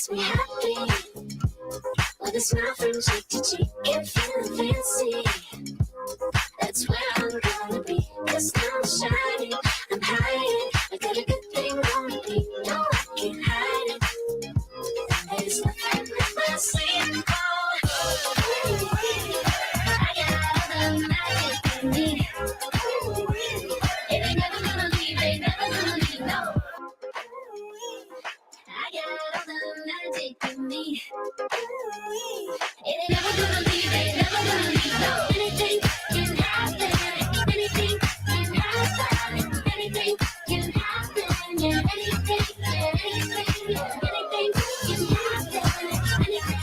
makes me happy. With a smile from cheek to cheek and feeling fancy. That's where I'm gonna be. 'Cause now I'm shining, I'm hiding. I got a good thing on me. No, I can't hide it. There's nothing up my sleeve. Oh, I got all the magic in me. It ain't never gonna leave, ain't never gonna leave, no. I got all the magic in me. It ain't never gonna leave, ain't never gonna leave, no. Anything can happen, anything can happen, anything can happen, yeah, anything, yeah, anything, yeah, anything can happen, anything.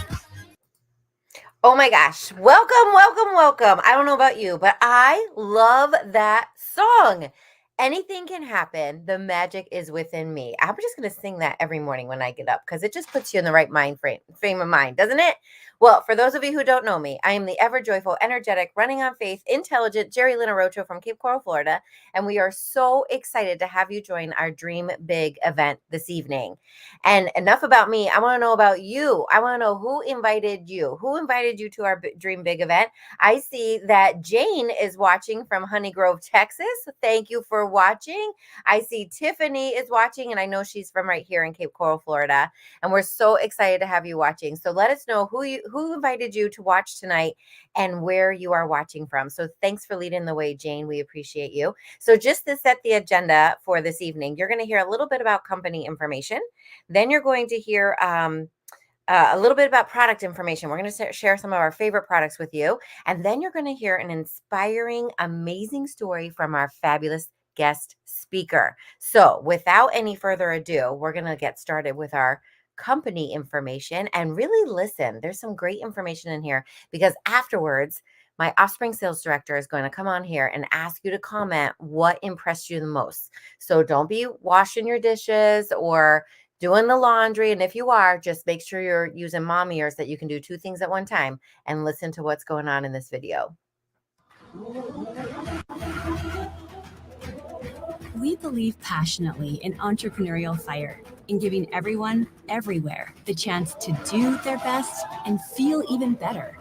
Oh my gosh. Welcome, welcome, welcome. I don't know about you, but I love that song. Anything can happen. The magic is within me. I'm just going to sing that every morning when I get up because it just puts you in the right frame of mind, doesn't it? Well, for those of you who don't know me, I am the ever joyful, energetic, running on faith, intelligent Jerry Lynn Arocho from Cape Coral, Florida. And we are so excited to have you join our Dream Big event this evening. And enough about me. I want to know about you. I want to know who invited you. Who invited you to our Dream Big event? I see that Jane is watching from Honey Grove, Texas. Thank you for watching. I see Tiffany is watching, and I know she's from right here in Cape Coral, Florida. And we're so excited to have you watching. So let us know who invited you to watch tonight and where you are watching from. So thanks for leading the way, Jane. We appreciate you. So just to set the agenda for this evening, you're going to hear a little bit about company information. Then you're going to hear a little bit about product information. We're going to share some of our favorite products with you. And then you're going to hear an inspiring, amazing story from our fabulous guest speaker. So without any further ado, we're going to get started with our company information and really listen. There's some great information in here because afterwards, my Offspring Sales Director is going to come on here and ask you to comment what impressed you the most. So don't be washing your dishes or doing the laundry. And if you are, just make sure you're using mom ears that you can do two things at one time and listen to what's going on in this video. We believe passionately in entrepreneurial fire, in giving everyone, everywhere, the chance to do their best and feel even better.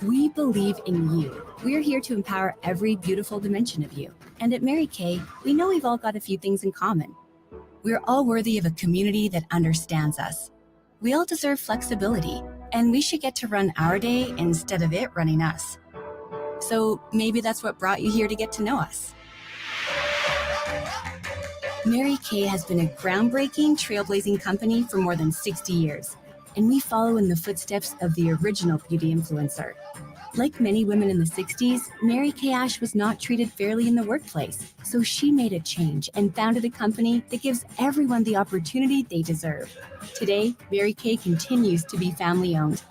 We believe in you. We're here to empower every beautiful dimension of you. And at Mary Kay, we know we've all got a few things in common. We're all worthy of a community that understands us. We all deserve flexibility, and we should get to run our day instead of it running us. So maybe that's what brought you here to get to know us. Mary Kay has been a groundbreaking, trailblazing company for more than 60 years, and we follow in the footsteps of the original beauty influencer. Like many women in the 60s, Mary Kay Ash was not treated fairly in the workplace, so she made a change and founded a company that gives everyone the opportunity they deserve. Today, Mary Kay continues to be family-owned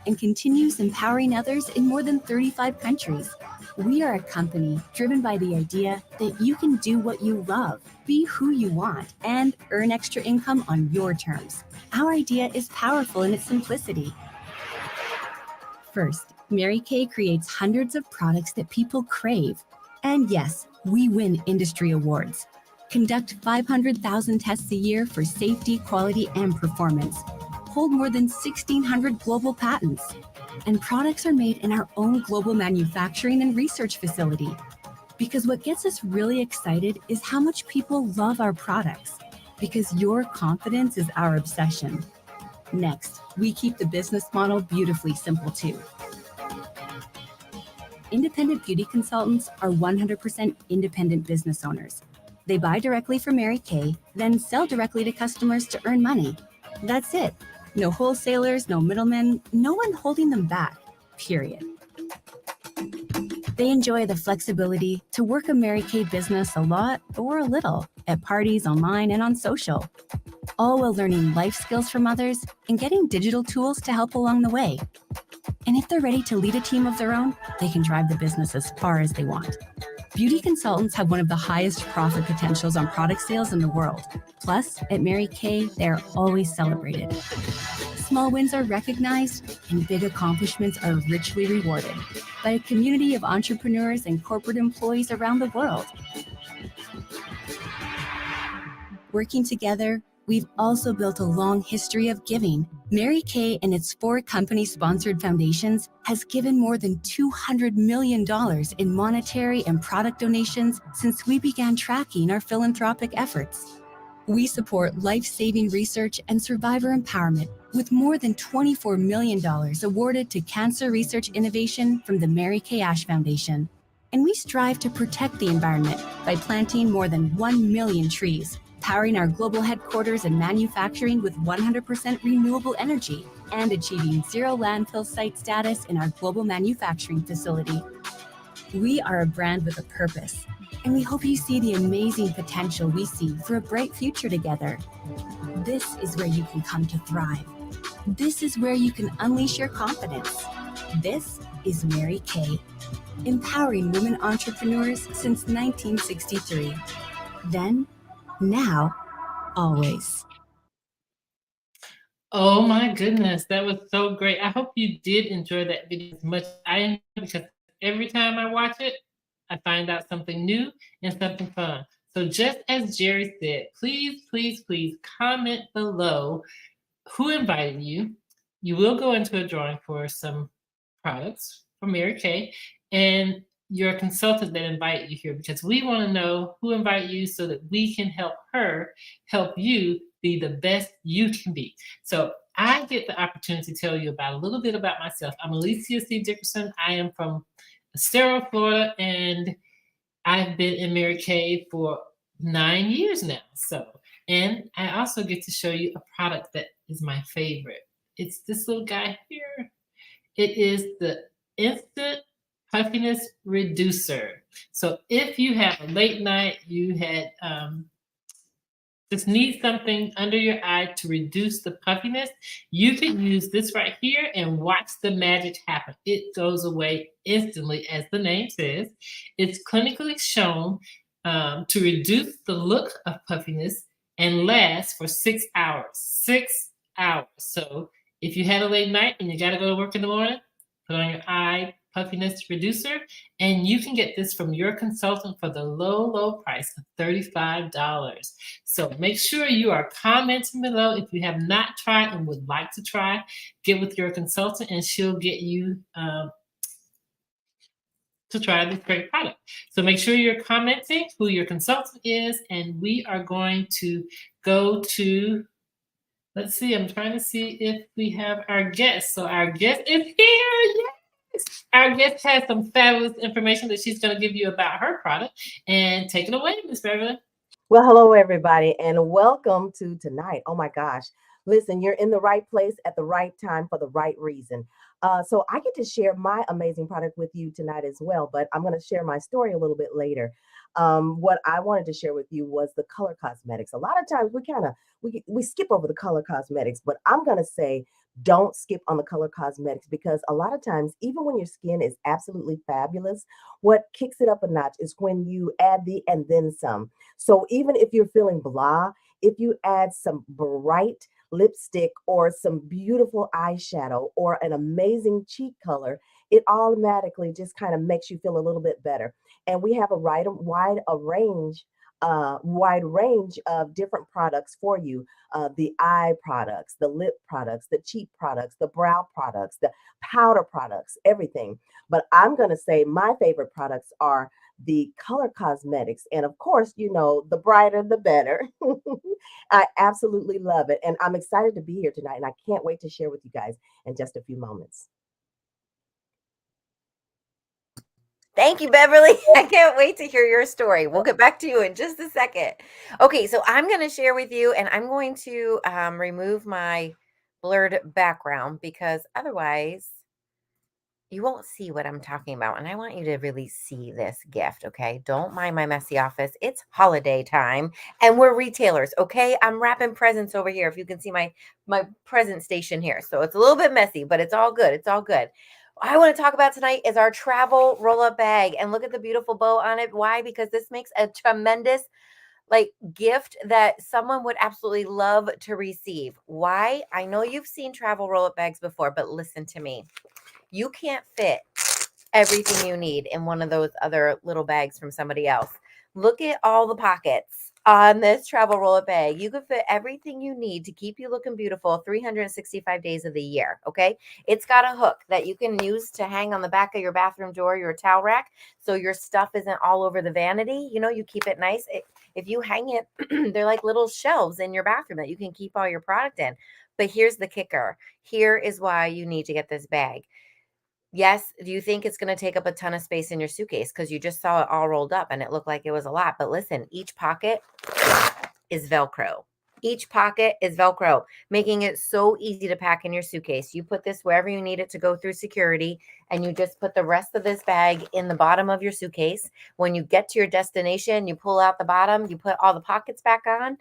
and continues empowering others in more than 35 countries. We are a company driven by the idea that you can do what you love, be who you want, and earn extra income on your terms. Our idea is powerful in its simplicity. First, Mary Kay creates hundreds of products that people crave. And yes, we win industry awards. Conduct 500,000 tests a year for safety, quality, and performance. Hold more than 1,600 global patents. And products are made in our own global manufacturing and research facility. Because what gets us really excited is how much people love our products. Because your confidence is our obsession. Next, we keep the business model beautifully simple too. Independent beauty consultants are 100% independent business owners. They buy directly from Mary Kay, then sell directly to customers to earn money. That's it. No wholesalers, no middlemen, no one holding them back, period. They enjoy the flexibility to work a Mary Kay business a lot or a little at parties, online, and on social, all while learning life skills from others and getting digital tools to help along the way. And if they're ready to lead a team of their own, they can drive the business as far as they want. Beauty consultants have one of the highest profit potentials on product sales in the world. Plus, at Mary Kay, they're always celebrated. Small wins are recognized, and big accomplishments are richly rewarded by a community of entrepreneurs and corporate employees around the world. Working together, We've also built a long history of giving. Mary Kay and its 4 company-sponsored foundations has given more than $200 million in monetary and product donations since we began tracking our philanthropic efforts. We support life-saving research and survivor empowerment with more than $24 million awarded to cancer research innovation from the Mary Kay Ash Foundation. And we strive to protect the environment by planting more than 1 million trees, powering our global headquarters and manufacturing with 100% renewable energy, and achieving zero landfill site status in our global manufacturing facility. We are a brand with a purpose, and we hope you see the amazing potential we see for a bright future together. This is where you can come to thrive. This is where you can unleash your confidence. This is Mary Kay, empowering women entrepreneurs since 1963. Then, now, always. Oh my goodness, that was so great. I hope you did enjoy that video as much as I enjoyed, because every time I watch it, I find out something new and something fun. So just as Jerry said, please, please, please comment below who invited you. You will go into a drawing for some products from Mary Kay and your consultant that invited you here, because we want to know who invited you so that we can help her help you be the best you can be. So I get the opportunity to tell you about a little bit about myself. I'm Alicia C. Dickerson. I am from Estero, Florida, and I've been in Mary Kay for 9 years now. And I also get to show you a product that is my favorite. It's this little guy here. It is the Instant Puffiness Reducer. So if you have a late night, you had just need something under your eye to reduce the puffiness, you can use this right here and watch the magic happen. It goes away instantly, as the name says. It's clinically shown to reduce the look of puffiness and last for 6 hours. 6 hours. So if you had a late night and you got to go to work in the morning, put on your eye puffiness reducer, and you can get this from your consultant for the low price of $35. So make sure you are commenting below if you have not tried and would like to try. Get with your consultant and she'll get you to try this great product. So make sure you're commenting who your consultant is, and we are going to go to, let's see, I'm trying to see if we have our guest. So our guest is here. Yes. Our guest has some fabulous information that she's going to give you about her product. And take it away, Miss Beverly. Well, hello, everybody, and welcome to tonight. Oh my gosh. Listen, you're in the right place at the right time for the right reason. So I get to share my amazing product with you tonight as well, but I'm going to share my story a little bit later. What I wanted to share with you was the color cosmetics. A lot of times we skip over the color cosmetics, but I'm going to say don't skip on the color cosmetics, because a lot of times, even when your skin is absolutely fabulous, what kicks it up a notch is when you add the and then some. So even if you're feeling blah, if you add some bright lipstick or some beautiful eyeshadow or an amazing cheek color, it automatically just kind of makes you feel a little bit better. And we have a wide range of different products for you. The eye products, the lip products, the cheek products, the brow products, the powder products, everything. But I'm going to say my favorite products are the color cosmetics. And of course, you know, the brighter, the better. I absolutely love it. And I'm excited to be here tonight. And I can't wait to share with you guys in just a few moments. Thank you, Beverly. I can't wait to hear your story. We'll get back to you in just a second. Okay, so I'm going to share with you, and I'm going to remove my blurred background, because otherwise you won't see what I'm talking about. And I want you to really see this gift, okay? Don't mind my messy office. It's holiday time, and we're retailers, okay? I'm wrapping presents over here, if you can see my present station here. So it's a little bit messy, but it's all good. It's all good. What I want to talk about tonight is our travel roll-up bag, and look at the beautiful bow on it. Why? Because this makes a tremendous gift that someone would absolutely love to receive. Why? I know you've seen travel roll-up bags before, but listen to me. You can't fit everything you need in one of those other little bags from somebody else. Look at all the pockets on this travel roll-up bag. You can fit everything you need to keep you looking beautiful 365 days of the year, okay? It's got a hook that you can use to hang on the back of your bathroom door, your towel rack, so your stuff isn't all over the vanity. You know, you keep it nice. If you hang it, they're like little shelves in your bathroom that you can keep all your product in. But here's the kicker. Here is why you need to get this bag. Yes, do you think it's going to take up a ton of space in your suitcase because you just saw it all rolled up and it looked like it was a lot? But listen, each pocket is Velcro. Each pocket is Velcro, making it so easy to pack in your suitcase. You put this wherever you need it to go through security, and you just put the rest of this bag in the bottom of your suitcase. When you get to your destination, you pull out the bottom, you put all the pockets back on,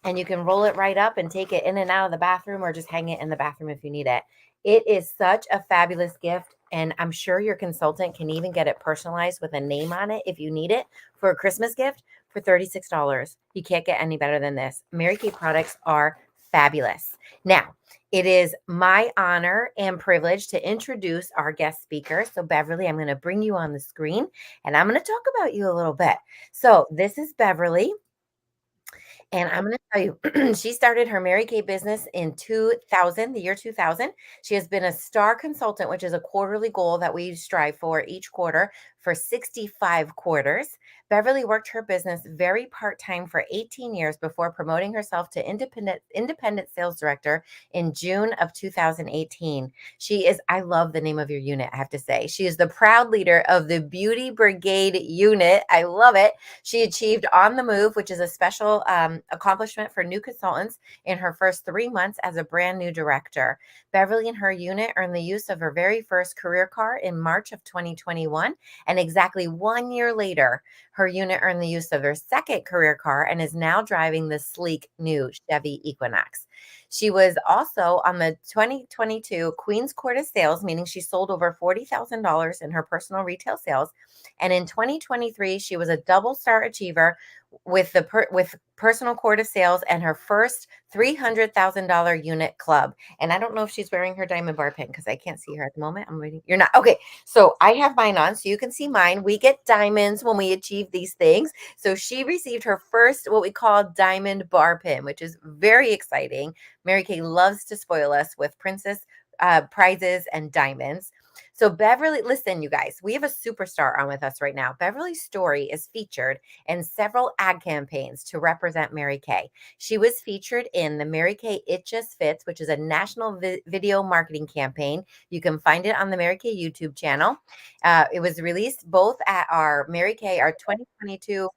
and you can roll it right up and take it in and out of the bathroom or just hang it in the bathroom if you need it. It is such a fabulous gift, and I'm sure your consultant can even get it personalized with a name on it if you need it for a Christmas gift for $36. You can't get any better than this. Mary Kay products are fabulous. Now, it is my honor and privilege to introduce our guest speaker. So, Beverly, I'm going to bring you on the screen and I'm going to talk about you a little bit. So, this is Beverly. And I'm going to tell you, she started her Mary Kay business in 2000, the year 2000. She has been a star consultant, which is a quarterly goal that we strive for each quarter for 65 quarters. Beverly worked her business very part-time for 18 years before promoting herself to independent sales director in June of 2018. She is, I love the name of your unit, I have to say. She is the proud leader of the Beauty Brigade unit. I love it. She achieved On the Move, which is a special accomplishment for new consultants in her first 3 months as a brand new director. Beverly and her unit earned the use of her very first career car in March of 2021. And exactly 1 year later, her unit earned the use of her second career car and is now driving the sleek new Chevy Equinox. She was also on the 2022 Queen's Court of Sales, meaning she sold over $40,000 in her personal retail sales. And in 2023, she was a double star achiever with with personal court of sales and her first $300,000 unit club. And I don't know if she's wearing her diamond bar pin because I can't see her at the moment. I'm waiting. You're not. Okay. So I have mine on so you can see mine. We get diamonds when we achieve these things. So she received her first, what we call diamond bar pin, which is very exciting. Mary Kay loves to spoil us with princess prizes and diamonds. So Beverly, listen, you guys, we have a superstar on with us right now. Beverly's story is featured in several ad campaigns to represent Mary Kay. She was featured in the Mary Kay It Just Fits, which is a national video marketing campaign. You can find it on the Mary Kay YouTube channel. It was released both at our Mary Kay, our 2022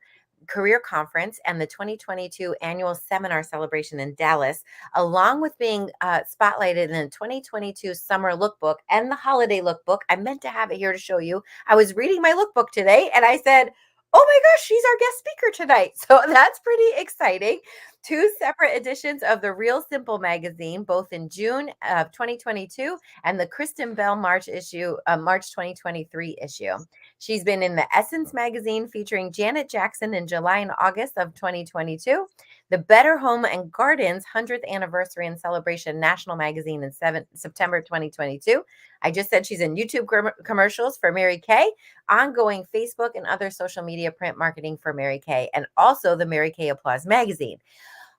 career conference and the 2022 annual seminar celebration in Dallas, along with being spotlighted in the 2022 summer lookbook and the holiday lookbook. I meant to have it here to show you. I was reading my lookbook today and I said, oh my gosh, she's our guest speaker tonight. So that's pretty exciting. 2 separate editions of the Real Simple magazine, both in June of 2022 and the Kristen Bell March 2023 issue. She's been in the Essence magazine featuring Janet Jackson in July and August of 2022, the Better Home and Gardens 100th Anniversary and Celebration National Magazine in September 2022. I just said she's in YouTube commercials for Mary Kay, ongoing Facebook and other social media print marketing for Mary Kay, and also the Mary Kay Applause magazine.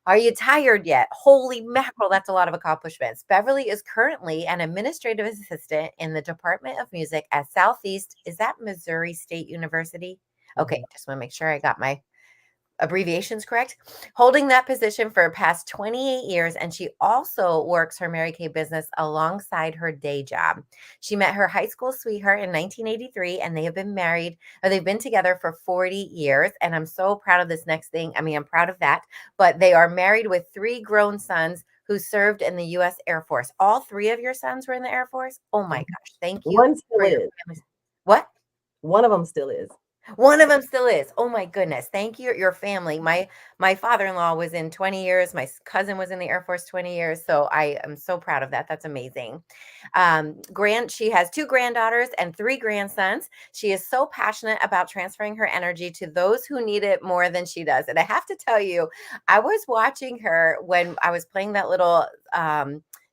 Are you tired yet? Holy mackerel, that's a lot of accomplishments. Beverly is currently an administrative assistant in the Department of Music at Southeast. Is that Missouri State University? Okay, just want to make sure I got my abbreviations correct, holding that position for the past 28 years. And she also works her Mary Kay business alongside her day job. She met her high school sweetheart in 1983 and they have been married, or they've been together for 40 years. And I'm so proud of this next thing. I mean, I'm proud of that, but they are married with 3 grown sons who served in the U.S. Air Force. All 3 of your sons were in the Air Force? Oh my gosh. Thank you. One still is. What? One of them still is. One of them still is. Oh my goodness. Thank you. Your family. My father-in-law was in 20 years. My cousin was in the Air Force 20 years. So I am so proud of that. That's amazing. She has 2 granddaughters and 3 grandsons. She is so passionate about transferring her energy to those who need it more than she does. And I have to tell you, I was watching her when I was playing that little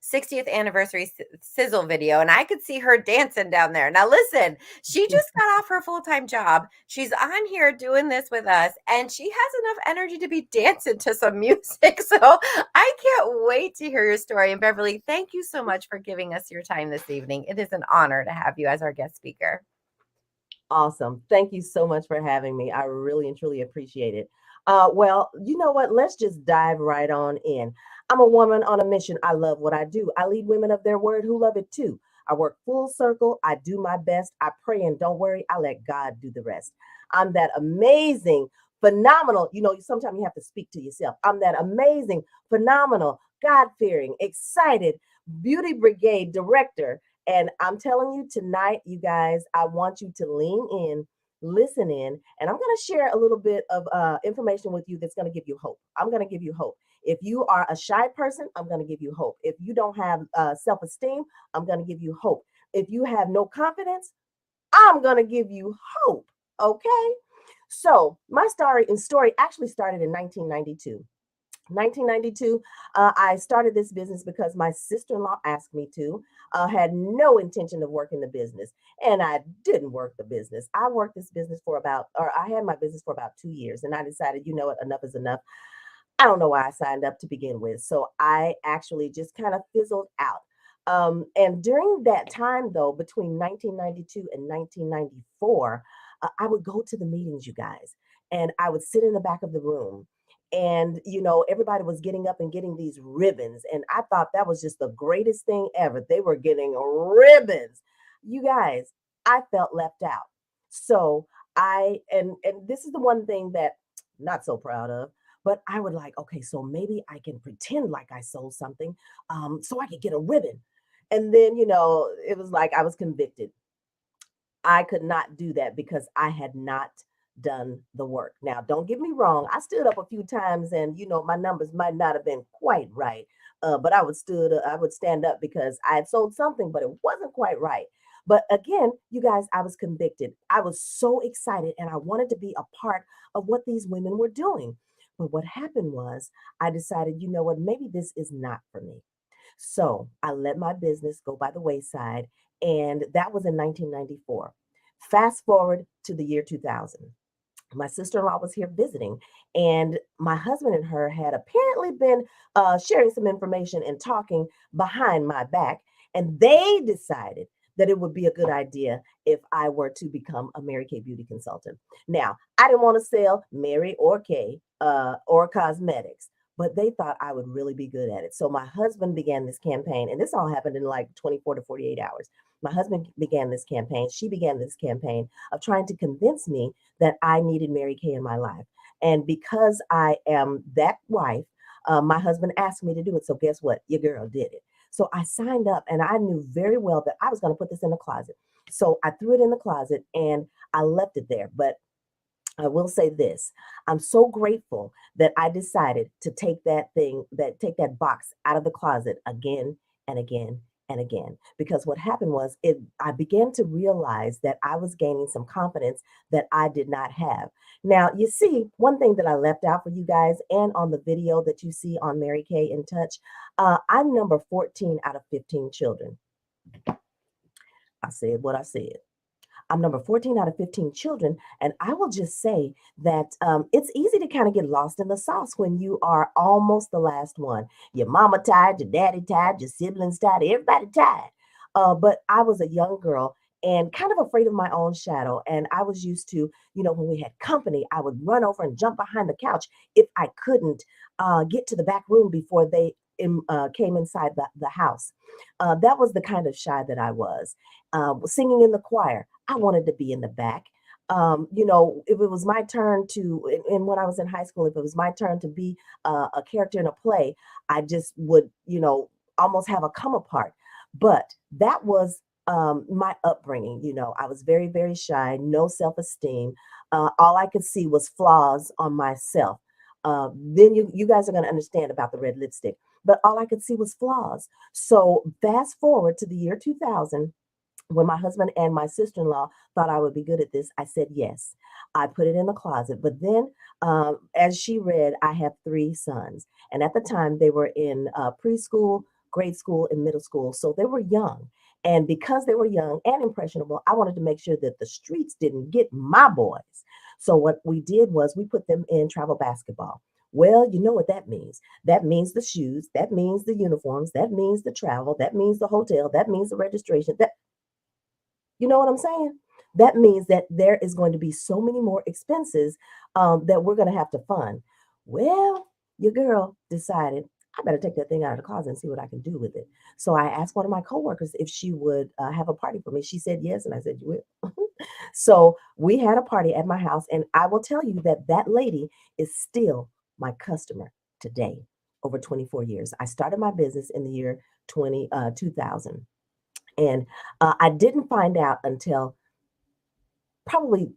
60th anniversary sizzle video, and I could see her dancing down there. Now, listen, she just got off her full-time job. She's on here doing this with us, and she has enough energy to be dancing to some music. So I can't wait to hear your story. And Beverly, thank you so much for giving us your time this evening. It is an honor to have you as our guest speaker. Awesome. Thank you so much for having me. I really and truly appreciate it. Well, you know what? Let's just dive right on in. I'm a woman on a mission. I love what I do. I lead women of their word who love it too. I work full circle. I do my best. I pray and don't worry. I let God do the rest. I'm that amazing, phenomenal. Sometimes you have to speak to yourself. I'm that amazing, phenomenal, God fearing, excited beauty brigade director. And I'm telling you tonight, you guys, I want you to lean in, listen in, and I'm going to share a little bit of information with you that's going to give you hope. I'm going to give you hope. If you are a shy person, I'm going to give you hope. If you don't have self-esteem, I'm going to give you hope. If you have no confidence, I'm going to give you hope. Okay. So my story actually started in 1992. 1992, I started this business because my sister-in-law asked me to. Had no intention of working the business, and I didn't work the business. I had my business for about 2 years, and I decided, you know what, enough is enough. I don't know why I signed up to begin with. So I actually just kind of fizzled out. And during that time, though, between 1992 and 1994, I would go to the meetings, you guys, and I would sit in the back of the room. And, everybody was getting up and getting these ribbons. And I thought that was just the greatest thing ever. They were getting ribbons. You guys, I felt left out. So and this is the one thing that I'm not so proud of, but I would like, okay, so maybe I can pretend like I sold something so I could get a ribbon. And then, it was like I was convicted. I could not do that because I had not done the work. Now, don't get me wrong. I stood up a few times and, my numbers might not have been quite right. But I would stand up because I had sold something, but it wasn't quite right. But again, you guys, I was convicted. I was so excited and I wanted to be a part of what these women were doing. But what happened was I decided, you know what, maybe this is not for me. So I let my business go by the wayside, and that was in 1994. Fast forward to the year 2000. My sister-in-law was here visiting, and my husband and her had apparently been sharing some information and talking behind my back, and they decided that it would be a good idea if I were to become a Mary Kay beauty consultant. Now, I didn't want to sell Mary or Kay or cosmetics, but they thought I would really be good at it. So my husband began this campaign, and this all happened in like 24 to 48 hours. My husband began this campaign. She began this campaign of trying to convince me that I needed Mary Kay in my life. And because I am that wife, my husband asked me to do it. So guess what? Your girl did it. So I signed up, and I knew very well that I was going to put this in the closet. So I threw it in the closet and I left it there. But I will say this. I'm so grateful that I decided to take take that box out of the closet again and again and again. Because what happened was I began to realize that I was gaining some confidence that I did not have. Now, you see, one thing that I left out for you guys and on the video that you see on Mary Kay in Touch, I'm number 14 out of 15 children. I said what I said. I'm number 14 out of 15 children. And I will just say that it's easy to kind of get lost in the sauce when you are almost the last one. Your mama tired, your daddy tired, your siblings tired, everybody tired. But I was a young girl and kind of afraid of my own shadow. And I was used to, when we had company, I would run over and jump behind the couch if I couldn't get to the back room before they came inside the house. That was the kind of shy that I was. Singing in the choir, I wanted to be in the back. If it was my turn and when I was in high school, if it was my turn to be a character in a play, I just would, almost have a come apart. But that was my upbringing. I was very, very shy, no self-esteem. All I could see was flaws on myself. Then you guys are going to understand about the red lipstick. But all I could see was flaws. So fast forward to the year 2000. When my husband and my sister-in-law thought I would be good at this, I said yes. I put it in the closet. But then, as she read, I have 3 sons. And at the time, they were in preschool, grade school and middle school. So they were young. And because they were young and impressionable, I wanted to make sure that the streets didn't get my boys. So what we did was we put them in travel basketball. Well, you know what that means. That means the shoes, that means the uniforms, that means the travel, that means the hotel, that means the registration. That you know what I'm saying? That means that there is going to be so many more expenses that we're going to have to fund. Well, your girl decided I better take that thing out of the closet and see what I can do with it. So I asked one of my coworkers if she would have a party for me. She said yes, and I said you will. So we had a party at my house, and I will tell you that that lady is still my customer today. Over 24 years. I started my business in the year 2000. And I didn't find out until probably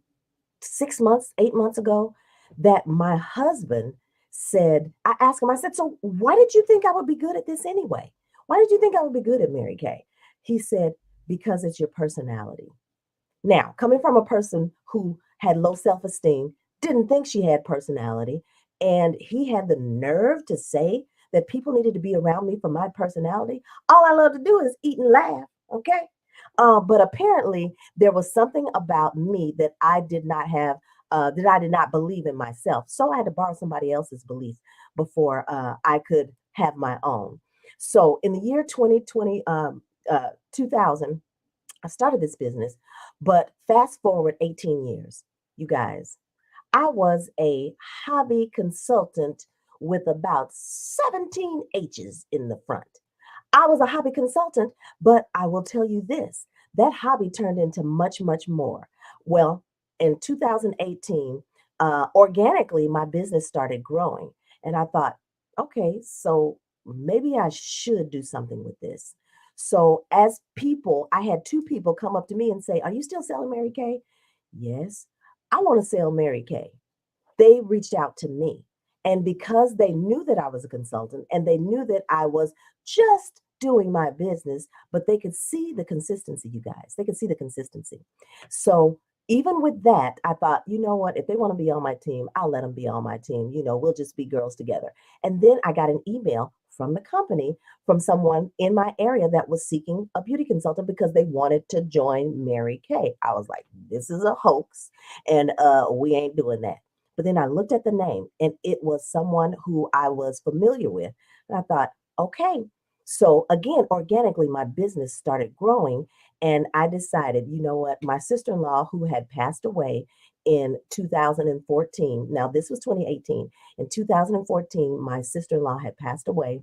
6 months, 8 months ago that my husband said, I asked him, I said, so why did you think I would be good at this anyway? Why did you think I would be good at Mary Kay? He said, because it's your personality. Now, coming from a person who had low self esteem, didn't think she had personality, and he had the nerve to say that people needed to be around me for my personality. All I love to do is eat and laugh. Okay. But apparently, there was something about me that I did not have, that I did not believe in myself. So I had to borrow somebody else's belief before I could have my own. So in the year 2020, 2000, I started this business, but fast forward 18 years, you guys, I was a hobby consultant with about 17 H's in the front. I was a hobby consultant, but I will tell you this, that hobby turned into much, much more. Well, in 2018, organically, my business started growing. And I thought, okay, so maybe I should do something with this. So, as people, I had two people come up to me and say, are you still selling Mary Kay? Yes, I want to sell Mary Kay. They reached out to me. And because they knew that I was a consultant and they knew that I was just doing my business, but they could see the consistency, you guys. They could see the consistency. So even with that, I thought, you know what? If they want to be on my team, I'll let them be on my team. You know, we'll just be girls together. And then I got an email from the company from someone in my area that was seeking a beauty consultant because they wanted to join Mary Kay. I was like, this is a hoax, and we ain't doing that. But then I looked at the name and it was someone who I was familiar with. And I thought, okay. So again, organically, my business started growing. And I decided, you know what? My sister in law, who had passed away in 2014, now this was 2018. In 2014, my sister in law had passed away.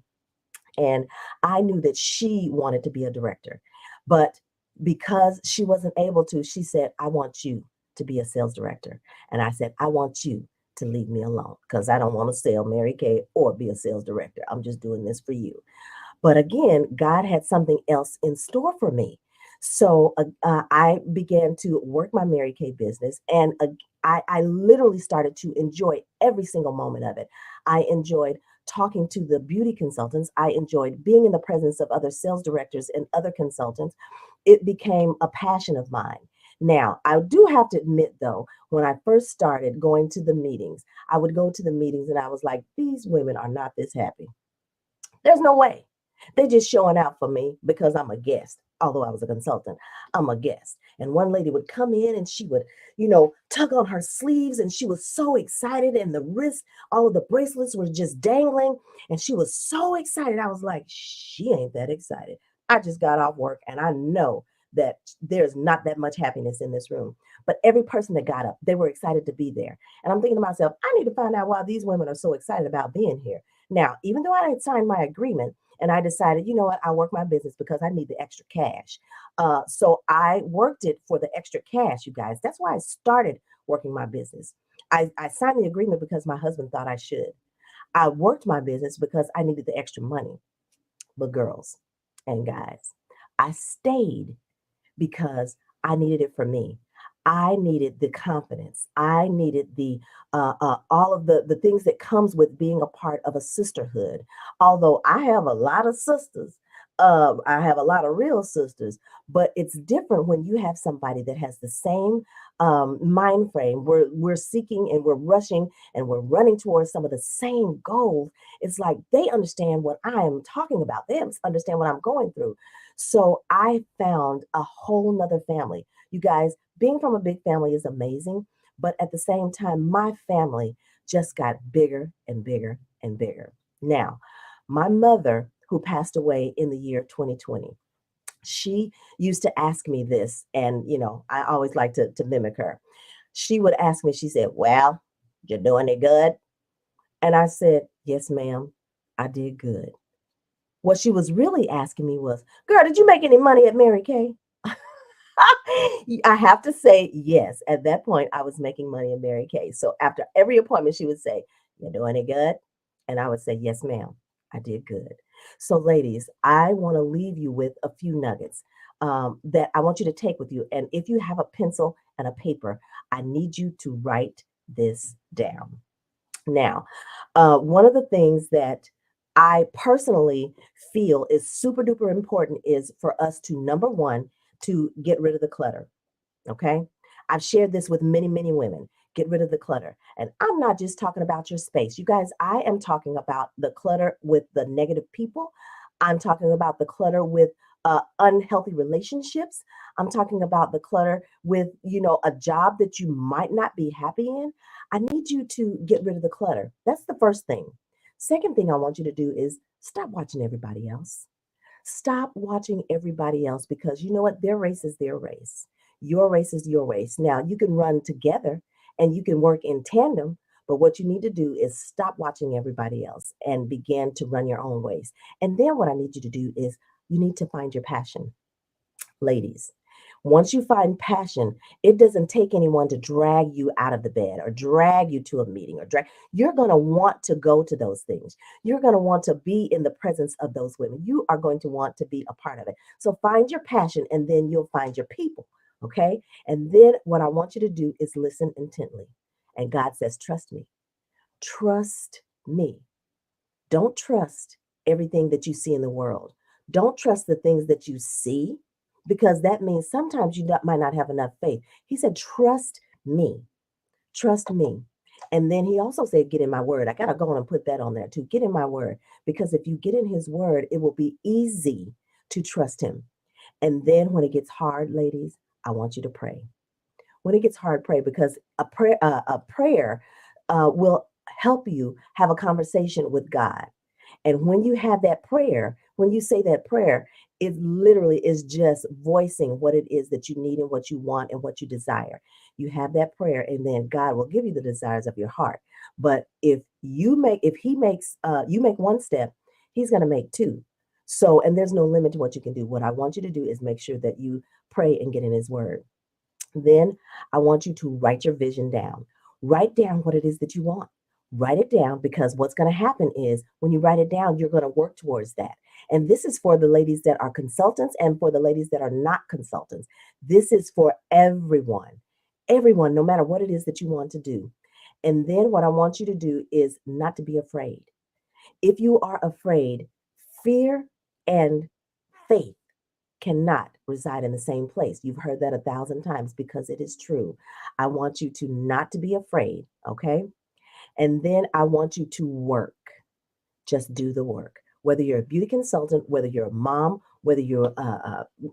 And I knew that she wanted to be a director. But because she wasn't able to, she said, I want you to be a sales director. And I said, I want you to leave me alone because I don't want to sell Mary Kay or be a sales director. I'm just doing this for you. But again, God had something else in store for me. So I began to work my Mary Kay business, and I literally started to enjoy every single moment of it. I enjoyed talking to the beauty consultants. I enjoyed being in the presence of other sales directors and other consultants. It became a passion of mine. Now, I do have to admit, though, when I first started going to the meetings, I would go to the meetings and I was like, these women are not this happy. There's no way. They just showing out for me because I'm a guest. Although I was a consultant, I'm a guest. And one lady would come in and she would, tug on her sleeves and she was so excited. And the wrist, all of the bracelets were just dangling. And she was so excited. I was like, she ain't that excited. I just got off work and I know that there's not that much happiness in this room. But every person that got up, they were excited to be there. And I'm thinking to myself, I need to find out why these women are so excited about being here. Now, even though I had signed my agreement and I decided, you know what, I work my business because I need the extra cash. So I worked it for the extra cash, you guys. That's why I started working my business. I signed the agreement because my husband thought I should. I worked my business because I needed the extra money. But girls and guys, I stayed because I needed it for me. I needed the confidence. I needed the all of the things that comes with being a part of a sisterhood. Although I have a lot of sisters, I have a lot of real sisters, but it's different when you have somebody that has the same mind frame. We're seeking and we're rushing and we're running towards some of the same goals. It's like they understand what I am talking about. They understand what I'm going through. So I found a whole nother family. You guys, being from a big family is amazing, but at the same time, my family just got bigger and bigger and bigger. Now, my mother, who passed away in the year 2020, she used to ask me this, and I always like to mimic her. She would ask me, she said, "Well, you're doing it good?" And I said, "Yes, ma'am, I did good." What she was really asking me was, "Girl, did you make any money at Mary Kay?" I have to say yes. At that point, I was making money in Mary Kay. So after every appointment, she would say, "You're doing it good?" And I would say, "Yes, ma'am, I did good." So, ladies, I want to leave you with a few nuggets that I want you to take with you. And if you have a pencil and a paper, I need you to write this down. Now, one of the things that I personally feel is super duper important is for us to, number one, to get rid of the clutter. Okay. I've shared this with many, many women. Get rid of the clutter. And I'm not just talking about your space. You guys, I am talking about the clutter with the negative people. I'm talking about the clutter with unhealthy relationships. I'm talking about the clutter with, a job that you might not be happy in. I need you to get rid of the clutter. That's the first thing. Second thing I want you to do is stop watching everybody else. Stop watching everybody else because you know what? Their race is their race. Your race is your race. Now, you can run together and you can work in tandem, but what you need to do is stop watching everybody else and begin to run your own ways. And then what I need you to do is you need to find your passion. Ladies, once you find passion, it doesn't take anyone to drag you out of the bed or drag you to a meeting or drag. You're going to want to go to those things. You're going to want to be in the presence of those women. You are going to want to be a part of it. So find your passion and then you'll find your people. Okay. And then what I want you to do is listen intently. And God says, trust me. Trust me. Don't trust everything that you see in the world. Don't trust the things that you see because that means sometimes you might not have enough faith. He said, trust me. Trust me. And then he also said, get in my word. I got to go on and put that on there too. Get in my word. Because if you get in his word, it will be easy to trust him. And then when it gets hard, ladies, I want you to pray. When it gets hard, pray because a prayer will help you have a conversation with God. And when you have that prayer, when you say that prayer, it literally is just voicing what it is that you need and what you want and what you desire. You have that prayer, and then God will give you the desires of your heart. But if he makes you make one step, he's going to make two. So, and there's no limit to what you can do. What I want you to do is make sure that you pray and get in his word. Then I want you to write your vision down. Write down what it is that you want. Write it down because what's going to happen is when you write it down, you're going to work towards that. And this is for the ladies that are consultants and for the ladies that are not consultants. This is for everyone, no matter what it is that you want to do. And then what I want you to do is not to be afraid. If you are afraid, fear and faith cannot reside in the same place. You've heard that 1,000 times because it is true. I want you to not to be afraid, okay? And then I want you to work. Just do the work. Whether you're a beauty consultant, whether you're a mom, whether you're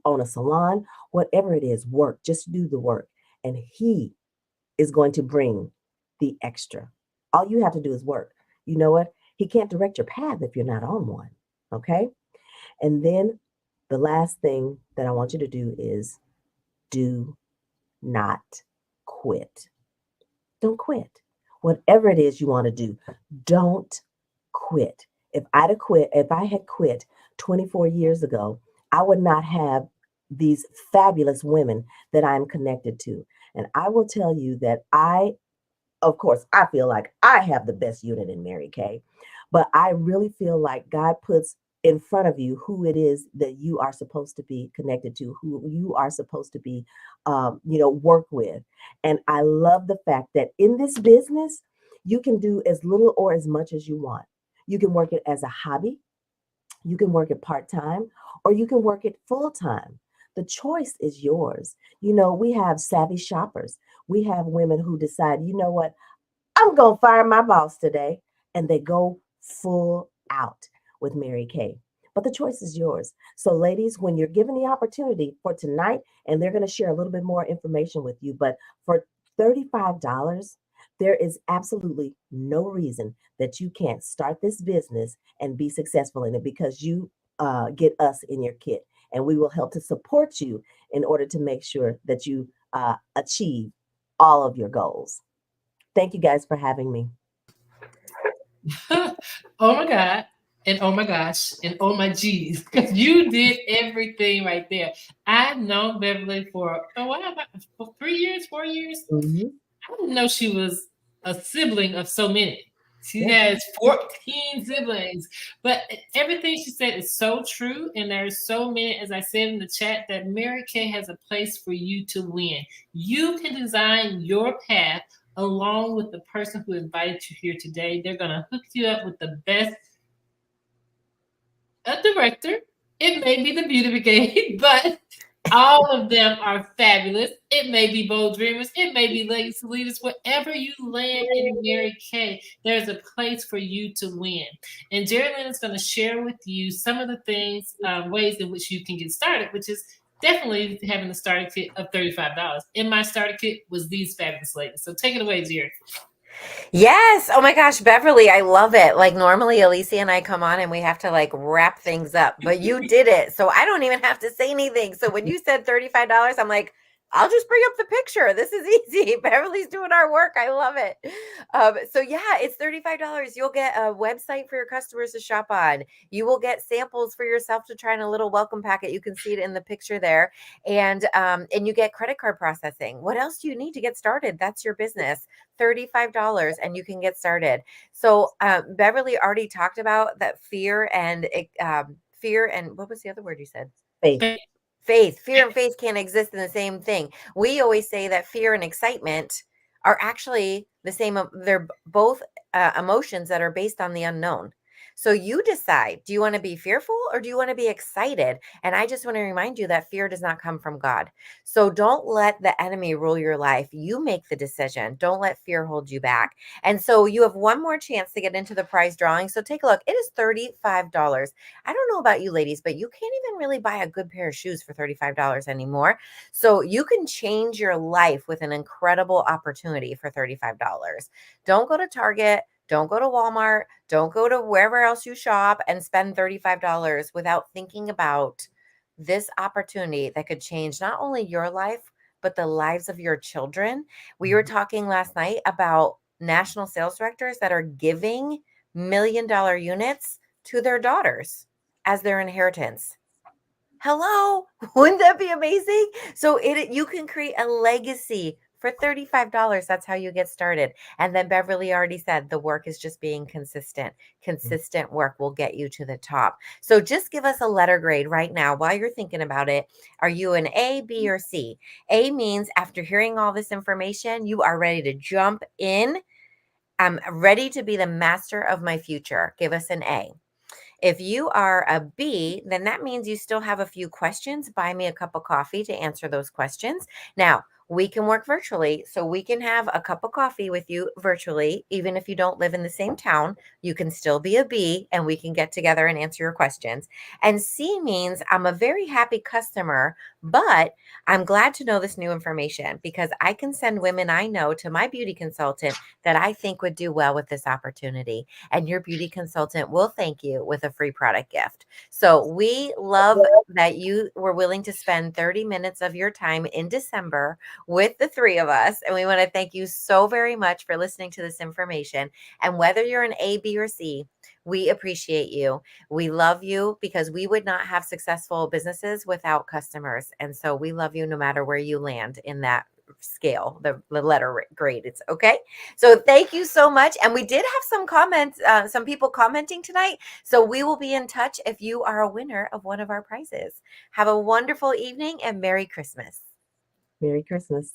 own a salon, whatever it is, work. Just do the work. And he is going to bring the extra. All you have to do is work. You know what? He can't direct your path if you're not on one, okay? And then the last thing that I want you to do is do not quit. Don't quit. Whatever it is you want to do, don't quit. If I had quit 24 years ago, I would not have these fabulous women that I'm connected to. And I will tell you that of course, I feel like I have the best unit in Mary Kay, but I really feel like God puts in front of you who it is that you are supposed to be connected to, who you are supposed to be, work with. And I love the fact that in this business, you can do as little or as much as you want. You can work it as a hobby. You can work it part-time or you can work it full-time. The choice is yours. We have savvy shoppers. We have women who decide, you know what? I'm going to fire my boss today. And they go full out with Mary Kay. But the choice is yours. So, ladies, when you're given the opportunity for tonight, and they're going to share a little bit more information with you, but for $35, there is absolutely no reason that you can't start this business and be successful in it because you get us in your kit. And we will help to support you in order to make sure that you achieve all of your goals. Thank you guys for having me. Oh my God. And oh my gosh. And oh my geez. Because you did everything right there. I've known Beverly for, for 3 years, 4 years? Hmm. I didn't know she was a sibling of so many. She Yeah. has 14 siblings. But everything she said is so true. And there's so many, as I said in the chat, that Mary Kay has a place for you to win. You can design your path along with the person who invited you here today. They're going to hook you up with the best director. It may be the Beauty Brigade, but all of them are fabulous. It may be Bold Dreamers. It may be Legacy Leaders. Wherever you land in Mary Kay, there's a place for you to win. And Jerry Lynn is going to share with you some of the things, ways in which you can get started, which is definitely having a starter kit of $35. And my starter kit was these fabulous ladies. So take it away, Jerry. Yes. Oh my gosh, Beverly, I love it. Like normally Alicia and I come on and we have to like wrap things up, but you did it. So I don't even have to say anything. So when you said $35, I'm like, I'll just bring up the picture. This is easy. Beverly's doing our work. I love it. So yeah, it's $35. You'll get a website for your customers to shop on. You will get samples for yourself to try in a little welcome packet. You can see it in the picture there. And you get credit card processing. What else do you need to get started? That's your business. $35 and you can get started. So Beverly already talked about that fear and what was the other word you said? Faith. Faith. Fear and faith can't exist in the same thing. We always say that fear and excitement are actually the same. They're both emotions that are based on the unknown. So you decide, do you want to be fearful or do you want to be excited? And I just want to remind you that fear does not come from God. So don't let the enemy rule your life. You make the decision. Don't let fear hold you back. And so you have one more chance to get into the prize drawing. So take a look. It is $35. I don't know about you ladies, but you can't even really buy a good pair of shoes for $35 anymore. So you can change your life with an incredible opportunity for $35. Don't go to Target. Don't go to Walmart. Don't go to wherever else you shop and spend $35 without thinking about this opportunity that could change not only your life, but the lives of your children. We were talking last night about national sales directors that are giving $1 million units to their daughters as their inheritance. Hello, wouldn't that be amazing? So you can create a legacy for $35. That's how you get started. And then Beverly already said the work is just being consistent. Consistent work will get you to the top. So just give us a letter grade right now while you're thinking about it. Are you an A, B, or C? A means after hearing all this information, you are ready to jump in. I'm ready to be the master of my future. Give us an A. If you are a B, then that means you still have a few questions. Buy me a cup of coffee to answer those questions. Now, we can work virtually, so we can have a cup of coffee with you virtually. Even if you don't live in the same town, you can still be a B and we can get together and answer your questions. And C means I'm a very happy customer, but I'm glad to know this new information because I can send women I know to my beauty consultant that I think would do well with this opportunity. And your beauty consultant will thank you with a free product gift. So we love that you were willing to spend 30 minutes of your time in December with the three of us. And we want to thank you so very much for listening to this information. And whether you're an A, B, or C, we appreciate you. We love you because we would not have successful businesses without customers. And so we love you no matter where you land in that scale, the letter grade. It's okay. So thank you so much. And we did have some comments, some people commenting tonight. So we will be in touch if you are a winner of one of our prizes. Have a wonderful evening and Merry Christmas. Merry Christmas.